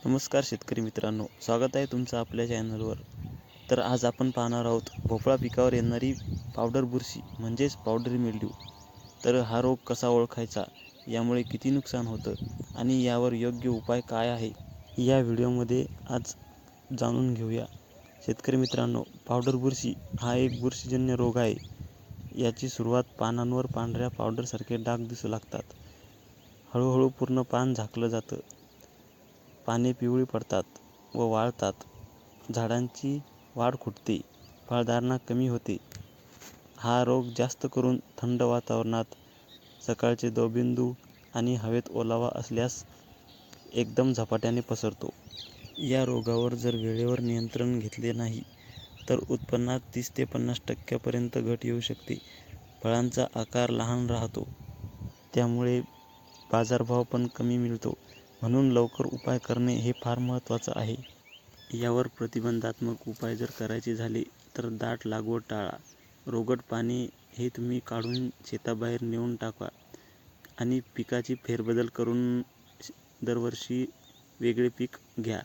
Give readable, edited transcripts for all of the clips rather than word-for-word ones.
नमस्कार शेतकरी मित्रांनो, स्वागत आहे तुमचं आपल्या चॅनलवर. तर आज आपण पाहणार आहोत भोपळा पिकावर येणारी पावडर बुरशी म्हणजेच पावडरी मिल्ड्यू. तर हा रोग कसा ओळखायचा, यामुळे किती नुकसान होतं आणि यावर योग्य उपाय काय आहे, या व्हिडिओमध्ये आज जाणून घेऊया. शेतकरी मित्रांनो, पावडर बुरशी हा एक बुरशीजन्य रोग आहे. याची सुरुवात पानांवर पांढऱ्या पावडरसारखे डाग दिसू लागतात. हळूहळू पूर्ण पान झाकलं जातं. पाने पिवळी पडतात व वाळतात. झाडांची वाढ खुंटते. फळधारणा कमी होते. हा रोग जास्त करून थंड वातावरणात, सकाळचे दवबिंदू आणि हवेत ओलावा असल्यास एकदम झपाट्याने पसरतो. या रोगावर जर वेळेवर नियंत्रण घेतले नाही तर उत्पन्नात 30 ते 50% घट येऊ शकते. फळांचा आकार लहान राहतो, त्यामुळे बाजारभाव पण कमी मिळतो. म्हणून लवकर उपाय करणे हे फार महत्त्वाचं आहे. यावर प्रतिबंधात्मक उपाय जर करायचे झाले तर दाट लागवड टाळा. रोगट पाने हे तुम्ही काढून शेताबाहेर नेऊन टाका आणि पिकाची फेरबदल करून दरवर्षी वेगळे पीक घ्या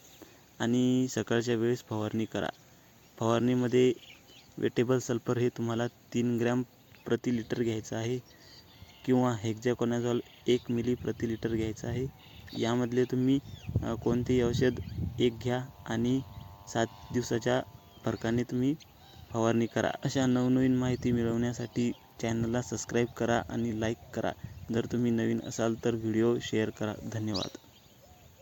आणि सकाळच्या वेळेस फवारणी करा. फवारणीमध्ये वेटेबल सल्फर हे तुम्हाला 3 ग्रॅम प्रति लिटर घ्यायचं आहे किंवा हेक्झाकोनाझोल 1 मिली प्रति लिटर घ्यायचं आहे. यामधले तुम्ही कोणतेही औषध एक घ्या आणि 7 दिवसाच्या फरकाने तुम्ही फवारणी करा. अशा नवनवीन माहिती मिळवण्यासाठी चॅनलला सबस्क्राईब करा आणि लाईक करा. जर तुम्ही नवीन असाल तर व्हिडिओ शेअर करा. धन्यवाद.